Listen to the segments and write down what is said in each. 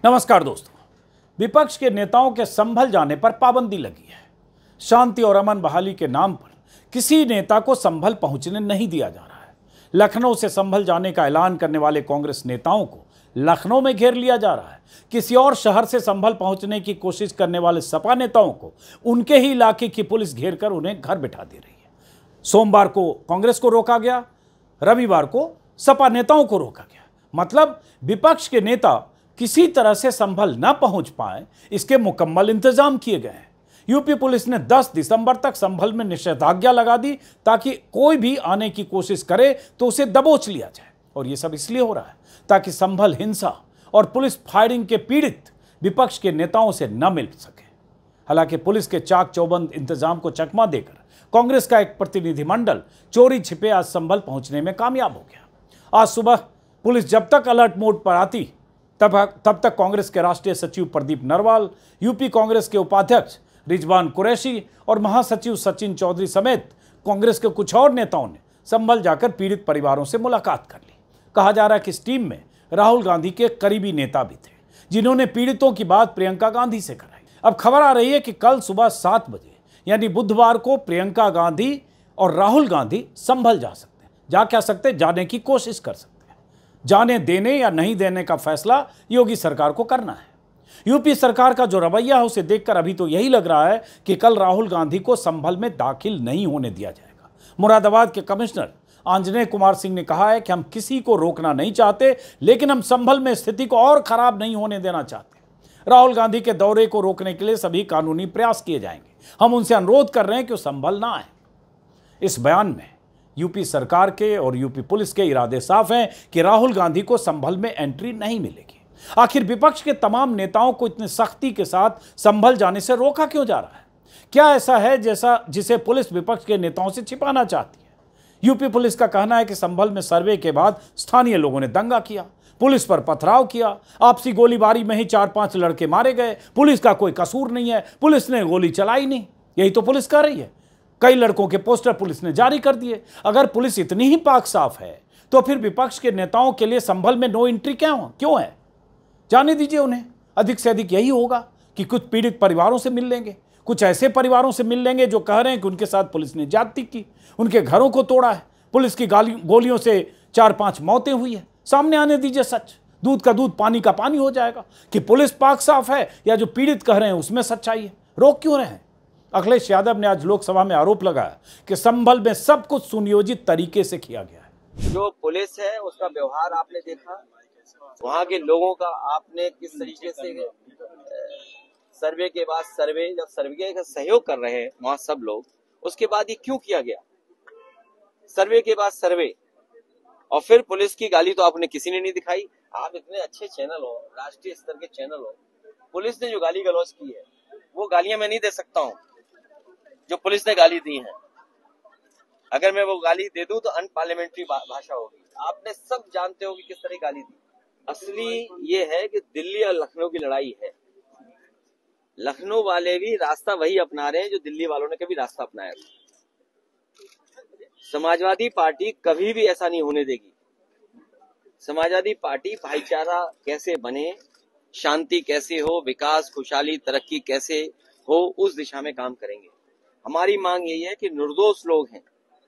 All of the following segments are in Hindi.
नमस्कार दोस्तों, विपक्ष के नेताओं के संभल जाने पर पाबंदी लगी है। शांति और अमन बहाली के नाम पर किसी नेता को संभल पहुंचने नहीं दिया जा रहा है। लखनऊ से संभल जाने का ऐलान करने वाले कांग्रेस नेताओं को लखनऊ में घेर लिया जा रहा है। किसी और शहर से संभल पहुंचने की कोशिश करने वाले सपा नेताओं को उनके ही इलाके की पुलिस घेर कर उन्हें घर बिठा दे रही है। सोमवार को कांग्रेस को रोका गया, रविवार को सपा नेताओं को रोका गया। मतलब विपक्ष के नेता किसी तरह से संभल न पहुंच पाए, इसके मुकम्मल इंतजाम किए गए हैं। यूपी पुलिस ने 10 दिसंबर तक संभल में निषेधाज्ञा लगा दी ताकि कोई भी आने की कोशिश करे तो उसे दबोच लिया जाए। और यह सब इसलिए हो रहा है ताकि संभल हिंसा और पुलिस फायरिंग के पीड़ित विपक्ष के नेताओं से न मिल सके। हालांकि पुलिस के चाक चौबंद इंतजाम को चकमा देकर कांग्रेस का एक प्रतिनिधिमंडल चोरी छिपे आज संभल पहुंचने में कामयाब हो गया। आज सुबह पुलिस जब तक अलर्ट मोड पर आती तब तक कांग्रेस के राष्ट्रीय सचिव प्रदीप नरवाल, यूपी कांग्रेस के उपाध्यक्ष रिजवान कुरैशी और महासचिव सचिन चौधरी समेत कांग्रेस के कुछ और नेताओं ने संभल जाकर पीड़ित परिवारों से मुलाकात कर ली। कहा जा रहा है कि इस टीम में राहुल गांधी के करीबी नेता भी थे, जिन्होंने पीड़ितों की बात प्रियंका गांधी से कराई। अब खबर आ रही है कि कल सुबह 7 बजे यानी बुधवार को प्रियंका गांधी और राहुल गांधी संभल जा सकते हैं। जा क्या सकते, जाने की कोशिश कर सकते हैं। जाने देने या नहीं देने का फैसला योगी सरकार को करना है। यूपी सरकार का जो रवैया है उसे देखकर अभी तो यही लग रहा है कि कल राहुल गांधी को संभल में दाखिल नहीं होने दिया जाएगा। मुरादाबाद के कमिश्नर आंजनेय कुमार सिंह ने कहा है कि हम किसी को रोकना नहीं चाहते, लेकिन हम संभल में स्थिति को और खराब नहीं होने देना चाहते। राहुल गांधी के दौरे को रोकने के लिए सभी कानूनी प्रयास किए जाएंगे। हम उनसे अनुरोध कर रहे हैं कि वो संभल ना आए। इस बयान में यूपी सरकार के और यूपी पुलिस के इरादे साफ हैं कि राहुल गांधी को संभल में एंट्री नहीं मिलेगी। आखिर विपक्ष के तमाम नेताओं को इतनी सख्ती के साथ संभल जाने से रोका क्यों जा रहा है? क्या ऐसा है जिसे पुलिस विपक्ष के नेताओं से छिपाना चाहती है? यूपी पुलिस का कहना है कि संभल में सर्वे के बाद स्थानीय लोगों ने दंगा किया, पुलिस पर पथराव किया, आपसी गोलीबारी में ही 4-5 लड़के मारे गए। पुलिस का कोई कसूर नहीं है, पुलिस ने गोली चलाई नहीं, यही तो पुलिस कह रही है। कई लड़कों के पोस्टर पुलिस ने जारी कर दिए। अगर पुलिस इतनी ही पाक साफ है तो फिर विपक्ष के नेताओं के लिए संभल में नो एंट्री क्यों है? जाने दीजिए उन्हें। अधिक से अधिक यही होगा कि कुछ पीड़ित परिवारों से मिल लेंगे, कुछ ऐसे परिवारों से मिल लेंगे जो कह रहे हैं कि उनके साथ पुलिस ने ज्यादती की, उनके घरों को तोड़ा है, पुलिस की गोलियों से 4-5 मौतें हुई है। सामने आने दीजिए सच। दूध का दूध पानी का पानी हो जाएगा कि पुलिस पाक साफ है या जो पीड़ित कह रहे हैं उसमें सच्चाई है। रोक क्यों रहे हैं? अखिलेश यादव ने आज लोकसभा में आरोप लगाया कि संभल में सब कुछ सुनियोजित तरीके से किया गया है। जो पुलिस है उसका व्यवहार आपने देखा, वहाँ के लोगों का आपने किस तरीके से सर्वे के बाद जब सर्वे का सहयोग कर रहे हैं वहाँ सब लोग, उसके बाद ये क्यों किया गया? सर्वे के बाद सर्वे और फिर पुलिस की गाली तो आपने किसी ने नहीं दिखाई। आप इतने अच्छे चैनल हो, राष्ट्रीय स्तर के चैनल हो, पुलिस ने जो गाली गलौज की है वो गालियां मैं नहीं दे सकता हूँ जो पुलिस ने गाली दी है। अगर मैं वो गाली दे दूं तो अनपार्लियामेंट्री भाषा होगी। आपने सब जानते हो कि किस तरह गाली दी। असली ये है कि दिल्ली और लखनऊ की लड़ाई है। लखनऊ वाले भी रास्ता वही अपना रहे हैं जो दिल्ली वालों ने कभी रास्ता अपनाया था। समाजवादी पार्टी कभी भी ऐसा नहीं होने देगी। समाजवादी पार्टी भाईचारा कैसे बने, शांति कैसे हो, विकास, खुशहाली, तरक्की कैसे हो, उस दिशा में काम करेंगे। हमारी मांग यही है कि निर्दोष लोग हैं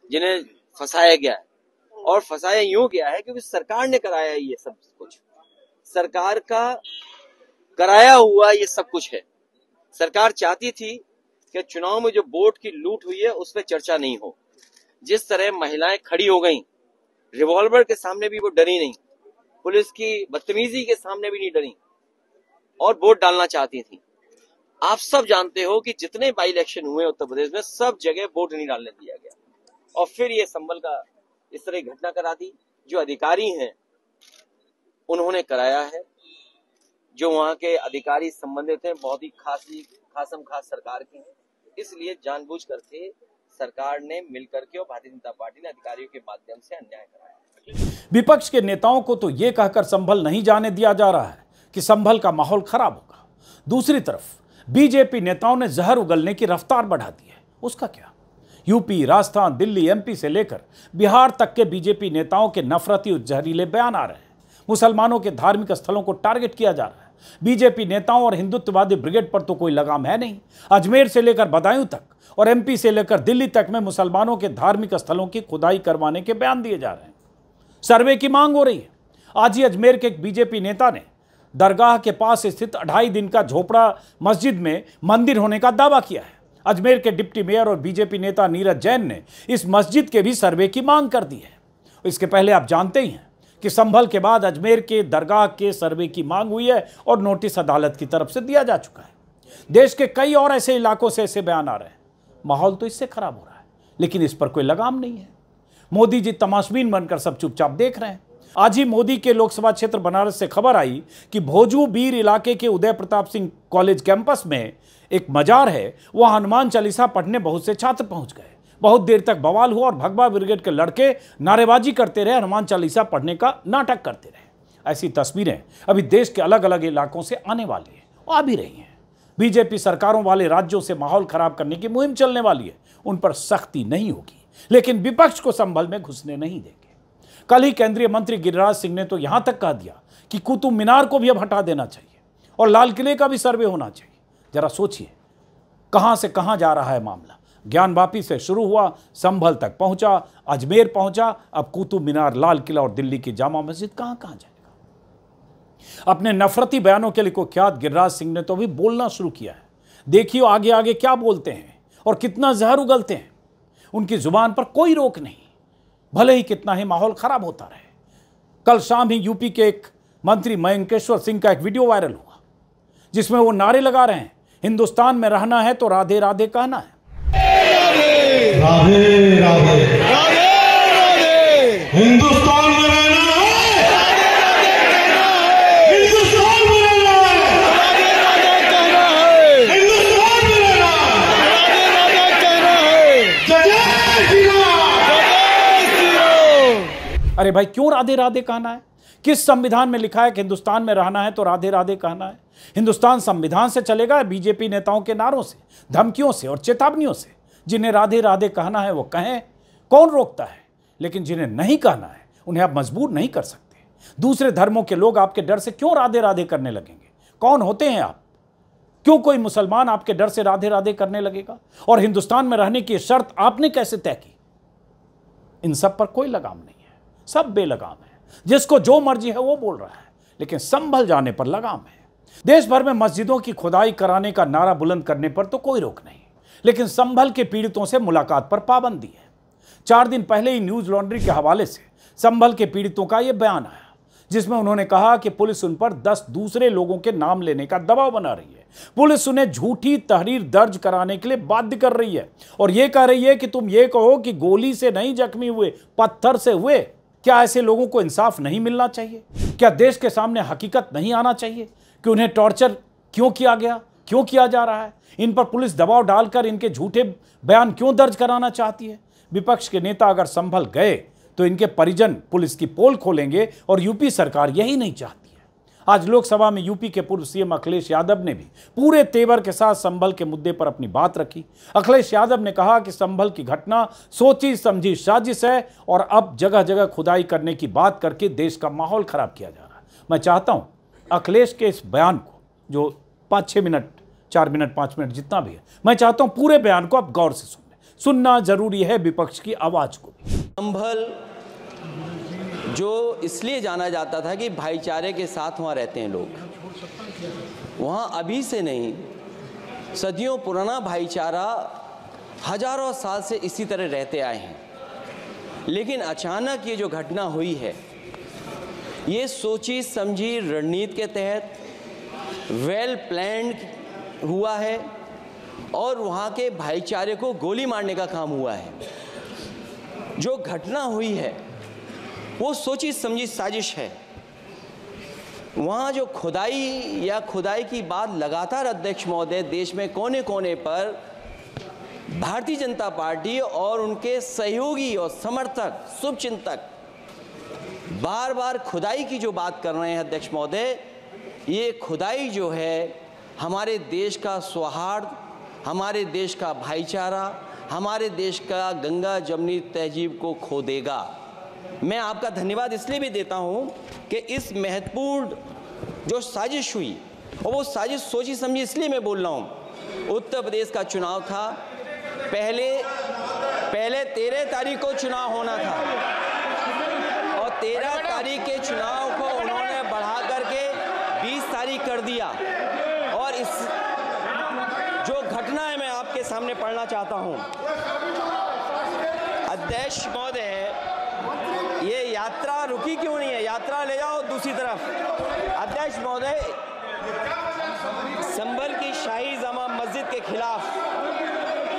जिन्हें फंसाया गया है, और फंसाया यूं गया है क्योंकि सरकार ने कराया है। ये सब कुछ सरकार का कराया हुआ ये सब कुछ है। सरकार चाहती थी कि चुनाव में जो वोट की लूट हुई है उस पर चर्चा नहीं हो। जिस तरह महिलाएं खड़ी हो गईं, रिवॉल्वर के सामने भी वो डरी नहीं, पुलिस की बदतमीजी के सामने भी नहीं डरी और वोट डालना चाहती थी। आप सब जानते हो कि जितने बाई इलेक्शन हुए उत्तर प्रदेश में सब जगह वोट नहीं डालने दिया गया, और फिर ये संभल का इस तरह की घटना करा दी। जो अधिकारी हैं उन्होंने कराया है। जो वहाँ के अधिकारी संबंधित हैं बहुत ही खासम खास सरकार के हैं, इसलिए जानबूझ करके सरकार ने मिलकर के और भारतीय जनता पार्टी ने अधिकारियों के माध्यम से अन्याय कराया। विपक्ष के नेताओं को तो ये कहकर संभल नहीं जाने दिया जा रहा है कि संभल का माहौल खराब होगा। दूसरी तरफ बीजेपी नेताओं ने जहर उगलने की रफ्तार बढ़ा दी है। उसका क्या? यूपी, राजस्थान, दिल्ली, एमपी से लेकर बिहार तक के बीजेपी नेताओं के नफरती और जहरीले बयान आ रहे हैं। मुसलमानों के धार्मिक स्थलों को टारगेट किया जा रहा है। बीजेपी नेताओं और हिंदुत्ववादी ब्रिगेड पर तो कोई लगाम है नहीं। अजमेर से लेकर बदायूं तक और एमपी से लेकर दिल्ली तक में मुसलमानों के धार्मिक स्थलों की खुदाई करवाने के बयान दिए जा रहे हैं। सर्वे की मांग हो रही है। आज ही अजमेर के एक बीजेपी नेता ने दरगाह के पास स्थित 2.5 दिन का झोपड़ा मस्जिद में मंदिर होने का दावा किया है। अजमेर के डिप्टी मेयर और बीजेपी नेता नीरज जैन ने इस मस्जिद के भी सर्वे की मांग कर दी है। इसके पहले आप जानते ही हैं कि संभल के बाद अजमेर के दरगाह के सर्वे की मांग हुई है और नोटिस अदालत की तरफ से दिया जा चुका है। देश के कई और ऐसे इलाकों से ऐसे बयान आ रहे हैं। माहौल तो इससे खराब हो रहा है, लेकिन इस पर कोई लगाम नहीं है। मोदी जी तमाशबीन बनकर सब चुपचाप देख रहे हैं। आज ही मोदी के लोकसभा क्षेत्र बनारस से खबर आई कि भोजू बीर इलाके के उदय प्रताप सिंह कॉलेज कैंपस में एक मजार है, वह हनुमान चालीसा पढ़ने बहुत से छात्र पहुंच गए। बहुत देर तक बवाल हुआ और भगवा ब्रिगेड के लड़के नारेबाजी करते रहे, हनुमान चालीसा पढ़ने का नाटक करते रहे। ऐसी तस्वीरें अभी देश के अलग अलग इलाकों से आने वाली है, आ भी रही हैं। बीजेपी सरकारों वाले राज्यों से माहौल खराब करने की मुहिम चलने वाली है। उन पर सख्ती नहीं होगी, लेकिन विपक्ष को संभल में घुसने नहीं देंगे। कल ही केंद्रीय मंत्री गिरिराज सिंह ने तो यहां तक कह दिया कि कुतुब मीनार को भी अब हटा देना चाहिए और लाल किले का भी सर्वे होना चाहिए। जरा सोचिए कहां से कहां जा रहा है मामला। ज्ञानवापी से शुरू हुआ, संभल तक पहुंचा, अजमेर पहुंचा, अब कुतुब मीनार, लाल किला और दिल्ली की जामा मस्जिद कहां कहां जाएगा। अपने नफरती बयानों के लिए कुख्यात गिरिराज सिंह ने तो अभी बोलना शुरू किया है। देखिए आगे आगे क्या बोलते हैं और कितना जहर उगलते हैं। उनकी जुबान पर कोई रोक नहीं, भले ही कितना ही माहौल खराब होता रहे। कल शाम ही यूपी के एक मंत्री मयंकेश्वर सिंह का एक वीडियो वायरल हुआ, जिसमें वो नारे लगा रहे हैं, हिंदुस्तान में रहना है तो राधे राधे कहना है। राधे राधे राधे राधे, हिंदुस्तान में रहना है, राधे राधे कहना है, हिंदुस्तान में रहना है, राधे राधे कहना है, हिंदुस्तान में रहना है, राधे राधे कहना है। जय श्री राम, जय श्री राम। अरे भाई क्यों राधे राधे कहना है? किस संविधान में लिखा है कि हिंदुस्तान में रहना है तो राधे राधे कहना है? हिंदुस्तान संविधान से चलेगा, बीजेपी नेताओं के नारों से, धमकियों से और चेतावनियों से? जिन्हें राधे राधे कहना है वो कहें, कौन रोकता है? लेकिन जिन्हें नहीं कहना है उन्हें आप मजबूर नहीं कर सकते। दूसरे धर्मों के लोग आपके डर से क्यों राधे राधे करने लगेंगे? कौन होते हैं आप? क्यों कोई मुसलमान आपके डर से राधे राधे करने लगेगा? और हिंदुस्तान में रहने की शर्त आपने कैसे तय की? इन सब पर कोई लगाम नहीं है, सब बेलगाम है। जिसको जो मर्जी है वो बोल रहा है, लेकिन संभल जाने पर लगाम है। देश भर में मस्जिदों की खुदाई कराने का नारा बुलंद करने पर तो कोई रोक नहीं, लेकिन संभल के पीड़ितों से मुलाकात पर पाबंदी है। 4 दिन पहले ही न्यूज लॉन्ड्री के हवाले से संभल के पीड़ितों का यह बयान आया, जिसमें उन्होंने कहा कि पुलिस उन पर 10 दूसरे लोगों के नाम लेने का दबाव बना रही है। पुलिस उन्हें झूठी तहरीर दर्ज कराने के लिए बाध्य कर रही है और यह कह रही है कि तुम ये कहो कि गोली से नहीं जख्मी हुए, पत्थर से हुए। क्या ऐसे लोगों को इंसाफ नहीं मिलना चाहिए? क्या देश के सामने हकीकत नहीं आना चाहिए कि उन्हें टॉर्चर क्यों किया गया, क्यों किया जा रहा है? इन पर पुलिस दबाव डालकर इनके झूठे बयान क्यों दर्ज कराना चाहती है? विपक्ष के नेता अगर संभल गए तो इनके परिजन पुलिस की पोल खोलेंगे और यूपी सरकार यही नहीं चाहती है। आज लोकसभा में यूपी के पूर्व सीएम अखिलेश यादव ने भी पूरे तेवर के साथ संभल के मुद्दे पर अपनी बात रखी। अखिलेश यादव ने कहा कि संभल की घटना सोची समझी साजिश है और अब जगह जगह खुदाई करने की बात करके देश का माहौल खराब किया जा रहा है। मैं चाहता हूं अखिलेश के इस बयान को, जो 5-6 मिनट, 4 मिनट, 5 मिनट जितना भी है, मैं चाहता हूं पूरे बयान को आप गौर से सुनना जरूरी है, विपक्ष की आवाज को भी। संभल जो इसलिए जाना जाता था कि भाईचारे के साथ वहाँ रहते हैं लोग, वहाँ अभी से नहीं, सदियों पुराना भाईचारा हजारों साल से इसी तरह रहते आए हैं। लेकिन अचानक ये जो घटना हुई है, ये सोची समझी रणनीति के तहत वेल प्लान्ड हुआ है और वहाँ के भाईचारे को गोली मारने का काम हुआ है। जो घटना हुई है वो सोची समझी साजिश है। वहाँ जो खुदाई की बात लगातार अध्यक्ष महोदय देश में कोने कोने पर भारतीय जनता पार्टी और उनके सहयोगी और समर्थक, शुभचिंतक बार बार खुदाई की जो बात कर रहे हैं अध्यक्ष महोदय, ये खुदाई जो है हमारे देश का सौहार्द, हमारे देश का भाईचारा, हमारे देश का गंगा जमनी तहजीब को खो देगा। मैं आपका धन्यवाद इसलिए भी देता हूं कि इस महत्वपूर्ण जो साजिश हुई और वो साजिश सोची समझी इसलिए मैं बोल रहा हूँ। उत्तर प्रदेश का चुनाव था, पहले 13 तारीख को चुनाव होना था और 13 तारीख के चुनाव को उन्होंने बढ़ा करके 20 तारीख कर दिया। और इस जो घटना है मैं आपके सामने पढ़ना चाहता हूँ। अध्यक्ष महोदय, ये यात्रा रुकी क्यों नहीं है? यात्रा ले जाओ दूसरी तरफ। अध्यक्ष महोदय, संभल की शाही जामा मस्जिद के खिलाफ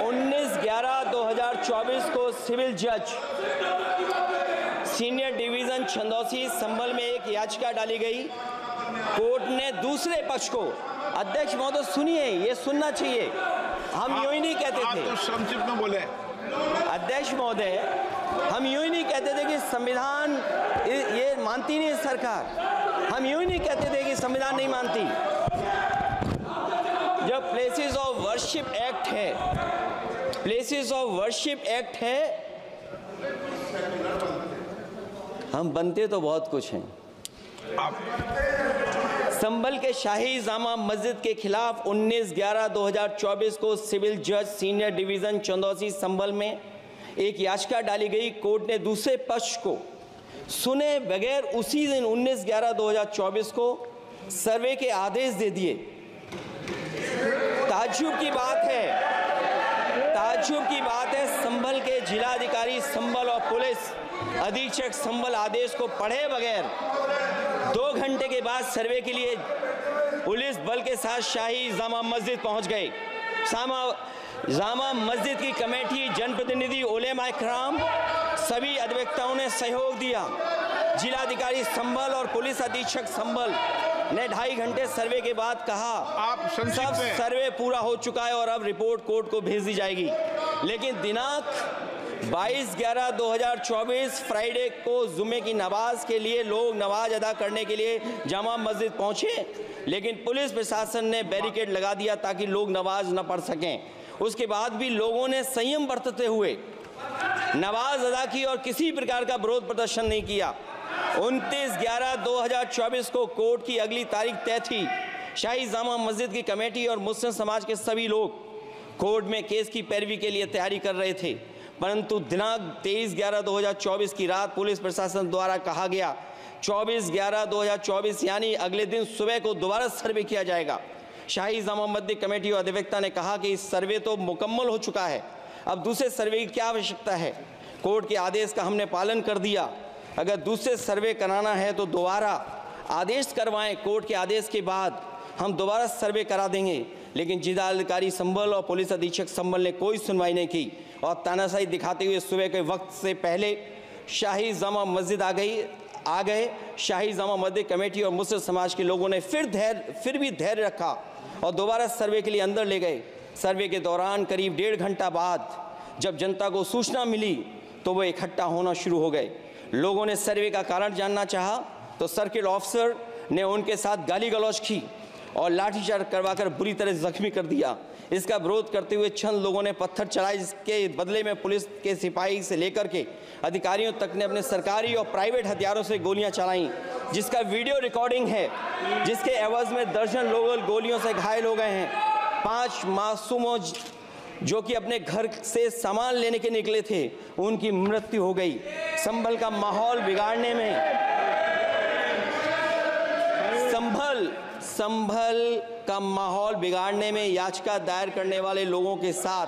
19/11/2024 को सिविल जज सीनियर डिवीजन छंदौसी संभल में एक याचिका डाली गई। कोर्ट ने दूसरे पक्ष को, अध्यक्ष महोदय सुनिए, ये सुनना चाहिए, हम यूं ही नहीं कहते थे। तो संक्षिप्त में बोले। अध्यक्ष महोदय, हम यूं ही नहीं कहते थे कि संविधान ये मानती नहीं है सरकार। हम यूं ही नहीं कहते थे कि संविधान नहीं मानती। जब प्लेसेस ऑफ वर्शिप एक्ट है, प्लेसेस ऑफ वर्शिप एक्ट है, हम बनते तो बहुत कुछ हैं। संभल के शाही जामा मस्जिद के खिलाफ 19/11/2024 को सिविल जज सीनियर डिवीजन चंदौसी संभल में एक याचिका डाली गई। कोर्ट ने दूसरे पक्ष को सुने बगैर उसी दिन 19/11/2024 को सर्वे के आदेश दे दिए। ताज्जुब की बात है, संभल के जिलाधिकारी संभल और पुलिस अधीक्षक संभल आदेश को पढ़े बगैर 2 घंटे के बाद सर्वे के लिए पुलिस बल के साथ शाही जामा मस्जिद पहुंच गए। जामा मस्जिद की कमेटी, जनप्रतिनिधि, उलेमा इकराम, सभी अधिवक्ताओं ने सहयोग दिया। जिलाधिकारी संभल और पुलिस अधीक्षक संभल ने 2.5 घंटे सर्वे के बाद कहा सब सर्वे पूरा हो चुका है और अब रिपोर्ट कोर्ट को भेज दी जाएगी। लेकिन दिनांक 22/11/2024 फ्राइडे को जुम्मे की नमाज के लिए लोग नमाज अदा करने के लिए जामा मस्जिद पहुंचे, लेकिन पुलिस प्रशासन ने बैरिकेड लगा दिया ताकि लोग नमाज न पढ़ सकें। उसके बाद भी लोगों ने संयम बरतते हुए नमाज अदा की और किसी प्रकार का विरोध प्रदर्शन नहीं किया। 29/11/2024 को कोर्ट की अगली तारीख तय थी। शाही जामा मस्जिद की कमेटी और मुस्लिम समाज के सभी लोग कोर्ट में केस की पैरवी के लिए तैयारी कर रहे थे, परंतु दिनांक 23/11/2024 की रात पुलिस प्रशासन द्वारा कहा गया 24/11/2024 यानी अगले दिन सुबह को दोबारा सर्वे किया जाएगा। शाही जामा मस्जिद कमेटी और अधिवक्ता ने कहा कि इस सर्वे तो मुकम्मल हो चुका है, अब दूसरे सर्वे की क्या आवश्यकता है? कोर्ट के आदेश का हमने पालन कर दिया। अगर दूसरे सर्वे कराना है तो दोबारा आदेश करवाएं। कोर्ट के आदेश के बाद हम दोबारा सर्वे करा देंगे। लेकिन जिलाधिकारी संभल और पुलिस अधीक्षक संभल ने कोई सुनवाई नहीं की और तानाशाही दिखाते हुए सुबह के वक्त से पहले शाही जामा मस्जिद आ गए। शाही जामा मस्जिद कमेटी और मुस्लिम समाज के लोगों ने फिर भी धैर्य रखा और दोबारा सर्वे के लिए अंदर ले गए। सर्वे के दौरान करीब 1.5 घंटा बाद जब जनता को सूचना मिली तो वो इकट्ठा होना शुरू हो गए। लोगों ने सर्वे का कारण जानना चाहा तो सर्किल ऑफिसर ने उनके साथ गाली गलौज की और लाठीचार्ज करवाकर बुरी तरह जख्मी कर दिया। इसका विरोध करते हुए चंद लोगों ने पत्थर चलाए, जिसके बदले में पुलिस के सिपाही से लेकर के अधिकारियों तक ने अपने सरकारी और प्राइवेट हथियारों से गोलियां चलाईं, जिसका वीडियो रिकॉर्डिंग है, जिसके एवज में दर्जन लोग गोलियों से घायल हो गए हैं। 5 मासूमों जो कि अपने घर से सामान लेने के निकले थे, उनकी मृत्यु हो गई। संभल का माहौल बिगाड़ने में संभल का माहौल बिगाड़ने में याचिका दायर करने वाले लोगों के साथ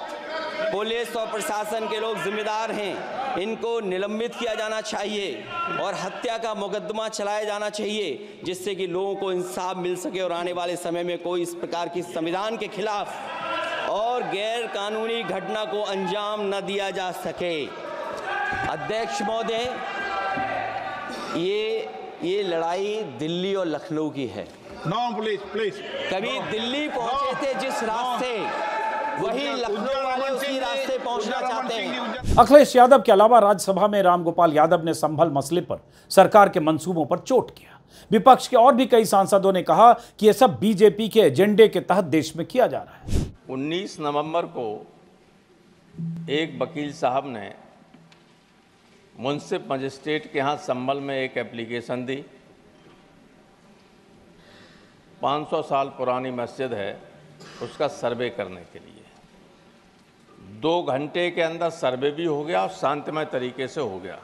पुलिस और प्रशासन के लोग जिम्मेदार हैं। इनको निलंबित किया जाना चाहिए और हत्या का मुकदमा चलाया जाना चाहिए, जिससे कि लोगों को इंसाफ मिल सके और आने वाले समय में कोई इस प्रकार की संविधान के खिलाफ और गैर कानूनी घटना को अंजाम न दिया जा सके। अध्यक्ष महोदय, ये लड़ाई दिल्ली और लखनऊ की है। No please. कभी दिल्ली पहुंचे थे जिस रास्ते, वही लखनऊ वाले उसी रास्ते पहुंचना चाहते हैं। अखिलेश यादव के अलावा राज्यसभा में रामगोपाल यादव ने संभल मसले पर सरकार के मंसूबों पर चोट किया। विपक्ष के और भी कई सांसदों ने कहा कि यह सब बीजेपी के एजेंडे के तहत देश में किया जा रहा है। 19 नवंबर को एक वकील साहब ने मुंसिफ मजिस्ट्रेट के यहाँ संभल में एक एप्लीकेशन दी 500 साल पुरानी मस्जिद है, उसका सर्वे करने के लिए 2 घंटे के अंदर सर्वे भी हो गया और शांतिमय तरीके से हो गया।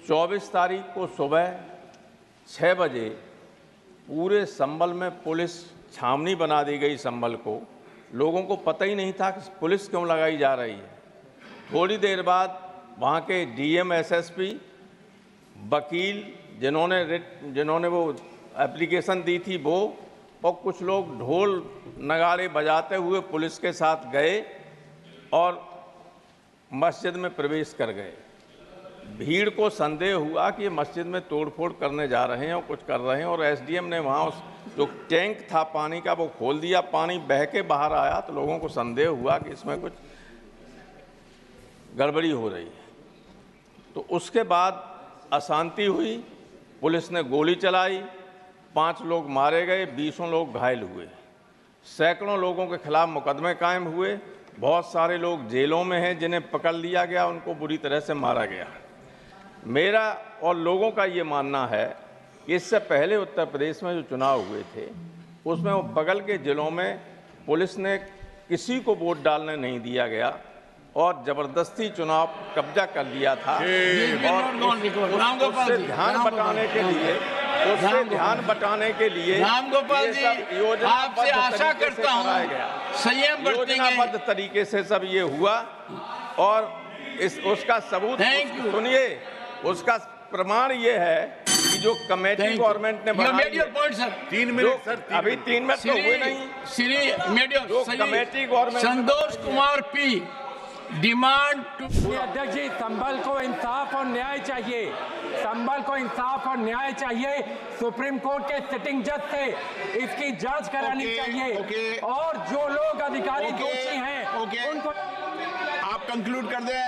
24 तारीख को सुबह 6 बजे पूरे संभल में पुलिस छावनी बना दी गई। संभल को लोगों को पता ही नहीं था कि पुलिस क्यों लगाई जा रही है। थोड़ी देर बाद वहाँ के डीएम, एसएसपी, वकील जिन्होंने वो एप्लीकेशन दी थी वो, और कुछ लोग ढोल नगाड़े बजाते हुए पुलिस के साथ गए और मस्जिद में प्रवेश कर गए। भीड़ को संदेह हुआ कि ये मस्जिद में तोड़फोड़ करने जा रहे हैं और कुछ कर रहे हैं, और एसडीएम ने वहाँ उस जो टैंक था पानी का वो खोल दिया। पानी बह के बाहर आया तो लोगों को संदेह हुआ कि इसमें कुछ गड़बड़ी हो रही है। तो उसके बाद अशांति हुई, पुलिस ने गोली चलाई, 5 लोग मारे गए, 20 लोग घायल हुए, सैकड़ों लोगों के खिलाफ मुकदमे कायम हुए। बहुत सारे लोग जेलों में हैं जिन्हें पकड़ लिया गया, उनको बुरी तरह से मारा गया। मेरा और लोगों का ये मानना है कि इससे पहले उत्तर प्रदेश में जो चुनाव हुए थे उसमें वो बगल के ज़िलों में पुलिस ने किसी को वोट डालने नहीं दिया गया और ज़बरदस्ती चुनाव कब्जा कर लिया था। और उससे ध्यान बटाने के लिए रामगोपाल जी, आपसे आशा करता हूँ संयम योजनाबद्ध तरीके से सब ये हुआ। और उसका सबूत सुनिए, उसका प्रमाण ये है कि जो कमेटी गवर्नमेंट ने बनाई, 3 मिनट सर, अभी 3 मिनट तो हुए नहीं। जो committee government, Santosh Kumar P, demand to अध्यक्ष जी, संभल को इंसाफ और न्याय चाहिए। संभल को इंसाफ और न्याय चाहिए। सुप्रीम कोर्ट के सिटिंग जज से इसकी जांच करानी चाहिए। और जो लोग अधिकारी दोषी हैं उनको आप कंक्लूड कर दें।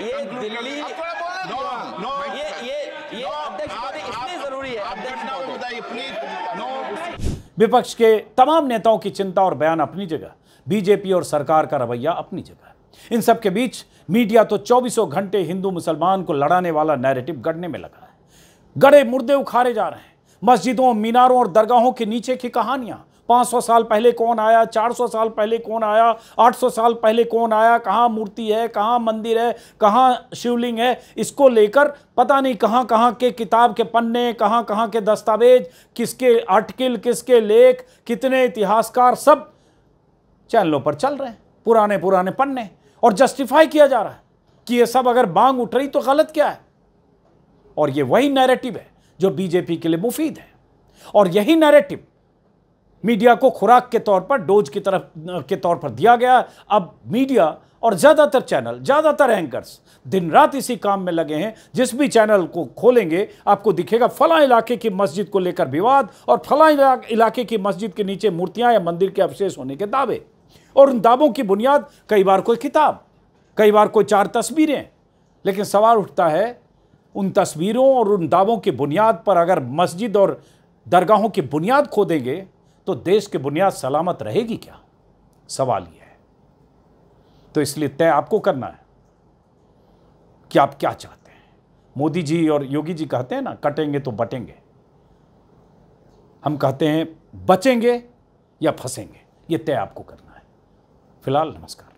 ये दिल्ली ये अध्यक्ष पद इसलिए जरूरी है। अध्यक्ष बताइए प्लीज। विपक्ष के तमाम नेताओं की चिंता और बयान अपनी जगह, बीजेपी और सरकार का रवैया अपनी जगह। इन सब के बीच मीडिया तो 24 घंटे हिंदू मुसलमान को लड़ाने वाला नैरेटिव गढ़ने में लगा है। गड़े मुर्दे उखाड़े जा रहे हैं। मस्जिदों, मीनारों और दरगाहों के नीचे की कहानियां, 500 साल पहले कौन आया, 400 साल पहले कौन आया, 800 साल पहले कौन आया, कहाँ मूर्ति है, कहाँ मंदिर है, कहाँ शिवलिंग है, इसको लेकर पता नहीं कहाँ कहाँ के किताब के पन्ने, कहाँ कहाँ के दस्तावेज, किसके आर्टिकल, किसके लेख, कितने इतिहासकार, सब चैनलों पर चल रहे हैं, पुराने पुराने पन्ने। और जस्टिफाई किया जा रहा है कि ये सब अगर मांग उठ रही तो गलत क्या है। और ये वही नैरेटिव है जो बीजेपी के लिए मुफीद है। और यही नैरेटिव मीडिया को खुराक के तौर पर, डोज की तरफ के तौर पर दिया गया। अब मीडिया और ज़्यादातर चैनल, ज़्यादातर एंकर्स दिन रात इसी काम में लगे हैं। जिस भी चैनल को खोलेंगे आपको दिखेगा फलां इलाके की मस्जिद को लेकर विवाद और फलां इलाके की मस्जिद के नीचे मूर्तियां या मंदिर के अवशेष होने के दावे। और उन दावों की बुनियाद कई बार कोई किताब, कई बार कोई 4 तस्वीरें। लेकिन सवाल उठता है, उन तस्वीरों और उन दावों की बुनियाद पर अगर मस्जिद और दरगाहों की बुनियाद खोदेंगे तो देश की बुनियाद सलामत रहेगी क्या? सवाल यह है। तो इसलिए तय आपको करना है कि आप क्या चाहते हैं। मोदी जी और योगी जी कहते हैं ना, कटेंगे तो बटेंगे। हम कहते हैं बचेंगे या फंसेंगे। ये तय आपको करना है। फिलहाल नमस्कार।